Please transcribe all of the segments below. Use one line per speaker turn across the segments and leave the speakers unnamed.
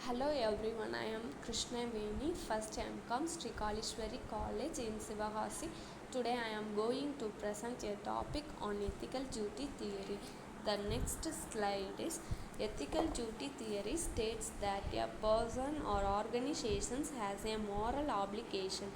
Hello everyone, I am Krishna Veni, first MCom Sri Kalishwari College in Sivagasi. Today I am going to present a topic on ethical duty theory. The next slide is ethical duty theory states that a person or organization has a moral obligation,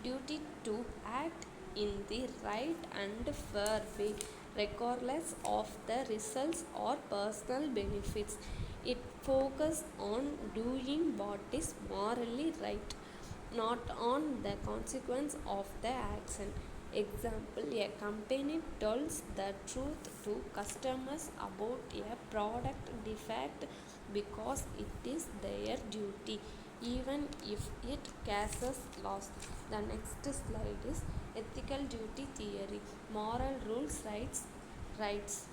duty to act in the right and fair way, regardless of the results or personal benefits. It focuses on doing what is morally right, not on the consequence of the action. Example, a company tells the truth to customers about a product defect because it is their duty, even if it causes loss. The next slide is ethical duty theory, moral rules, rights.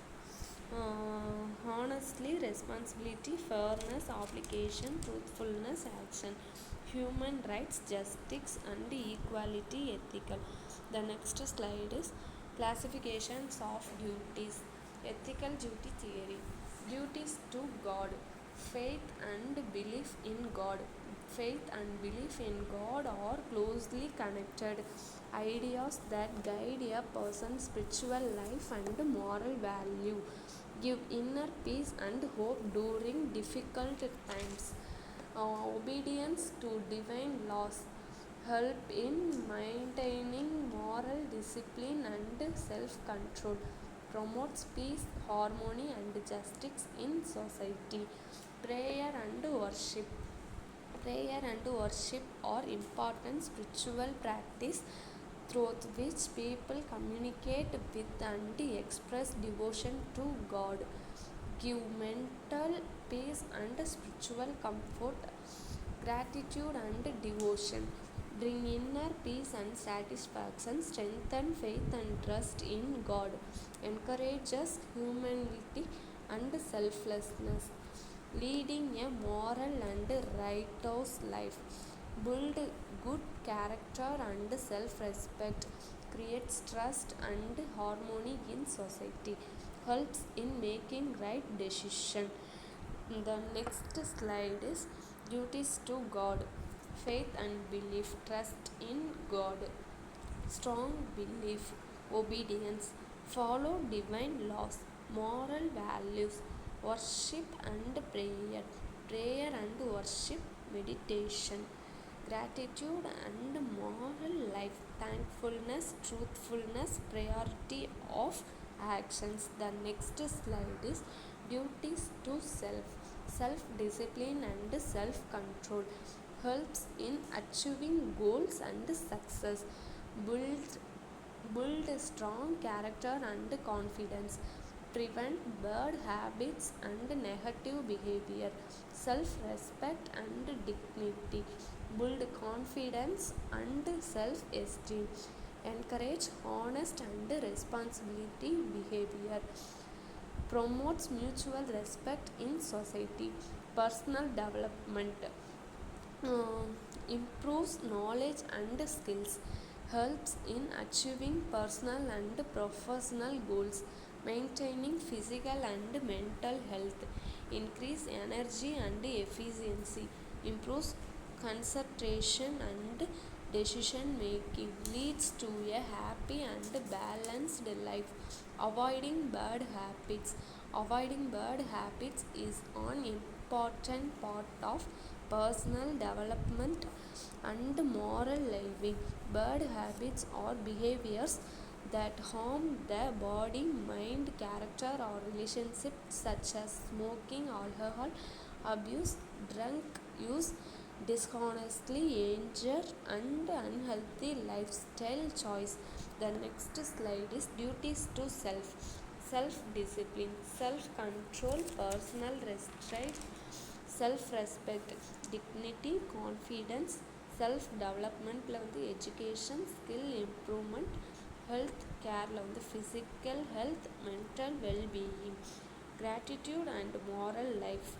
Honestly, responsibility, fairness, obligation, truthfulness, action, human rights, justice, and equality, ethical. The next slide is classifications of duties. Ethical duty theory. Duties to God. Faith and belief in God. Faith and belief in God are closely connected ideas that guide a person's spiritual life and moral value, give inner peace and hope during difficult times. Obedience to divine laws help in maintaining moral discipline and self-control, promotes peace, harmony and justice in society. Prayer and worship. Prayer and worship are important spiritual practice through which people communicate with and express devotion to God, give mental peace and spiritual comfort, gratitude and devotion, bring inner peace and satisfaction, strengthen faith and trust in God, encourages humility and selflessness, leading a moral and righteous life, build good character and self-respect, creates trust and harmony in society, helps in making right decision. The next slide is duties to God, faith and belief, trust in God, strong belief, obedience, follow divine laws, moral values, worship and prayer, prayer and worship, meditation, gratitude and moral life, thankfulness, truthfulness, priority of actions. The next slide is duties to self discipline and self control, helps in achieving goals and success, build build a strong character and confidence, prevent bad habits and negative behavior, self-respect and dignity, build confidence and self-esteem, encourage honest and responsibility behavior, promotes mutual respect in society, personal development, uh, improves knowledge and skills, helps in achieving personal and professional goals, maintaining physical and mental health, increase energy and efficiency, improves concentration and decision making, leads to a happy and balanced life, avoiding bad habits. Avoiding bad habits is an important part of personal development and moral living. Bad habits are behaviors that harm the body, mind, character, or relationships, such as smoking, alcohol abuse, drunk use, dishonestly injure, and unhealthy lifestyle choice. The next slide is duties to self discipline, self control, personal restraint, self-respect, dignity, confidence, self-development, education, skill improvement, health care, physical health, mental well-being, gratitude and moral life,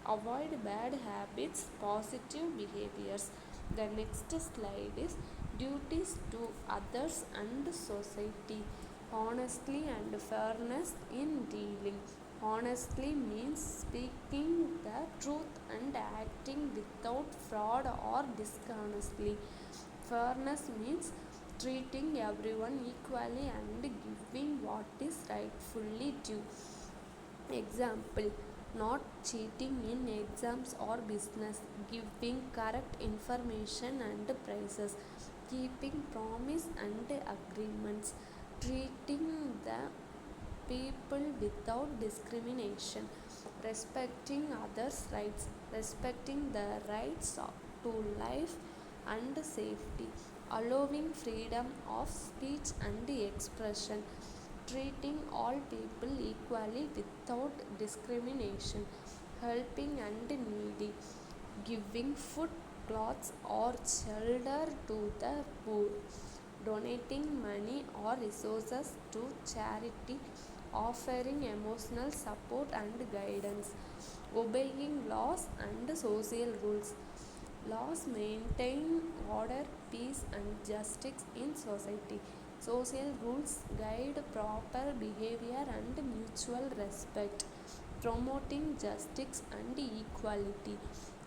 avoid bad habits, positive behaviors. The next slide is duties to others and society, honestly and fairness in dealing, Honestly means speaking the truth and acting without fraud or dishonestly. Fairness means treating everyone equally and giving what is rightfully due. Example: not cheating in exams or business, giving correct information and prices, keeping promise and agreements, treating the people without discrimination, respecting others' rights, respecting the rights to life and safety, allowing freedom of speech and expression, treating all people equally without discrimination, helping and needy, giving food, clothes, or shelter to the poor, donating money or resources to charity, offering emotional support and guidance, obeying laws and social rules. Laws maintain order, peace, and justice in society. Social rules guide proper behavior and mutual respect, promoting justice and equality.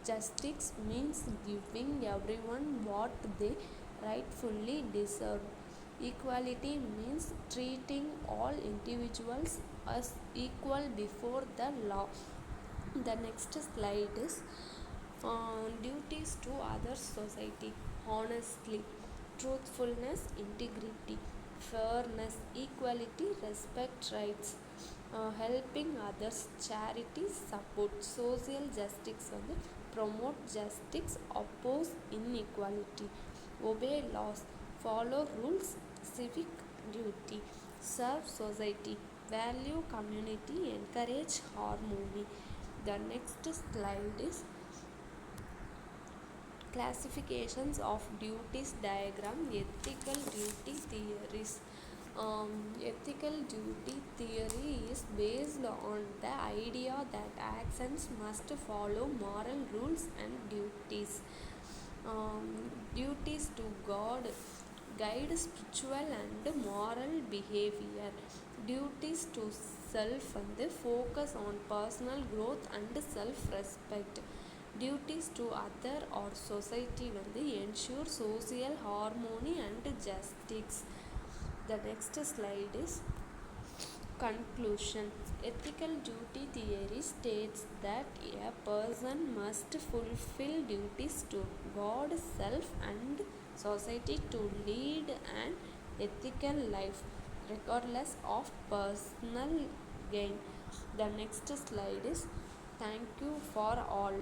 Justice means giving everyone what they rightfully deserve. Equality means treating all individuals as equal before the law. The next slide is duties to other society. Honestly, truthfulness, integrity, fairness, equality, respect rights, helping others, charity, support, social justice வந்து promote justice, oppose inequality, obey laws, follow rules, civic duty, serve society, value community, encourage harmony. The next slide is classifications of duties diagram. Ethical duty theories. Ethical duty theory is based on the idea that actions must follow moral rules and duties. Duties to God guide spiritual and moral behavior. Duties to self and focus on personal growth and self-respect. Duties to other or society வந்து ensure social harmony and justice. The next slide is conclusion. Ethical duty theory states that a person must fulfill duties to God, self, and society to lead an ethical life, regardless of personal gain. The next slide is thank you for all.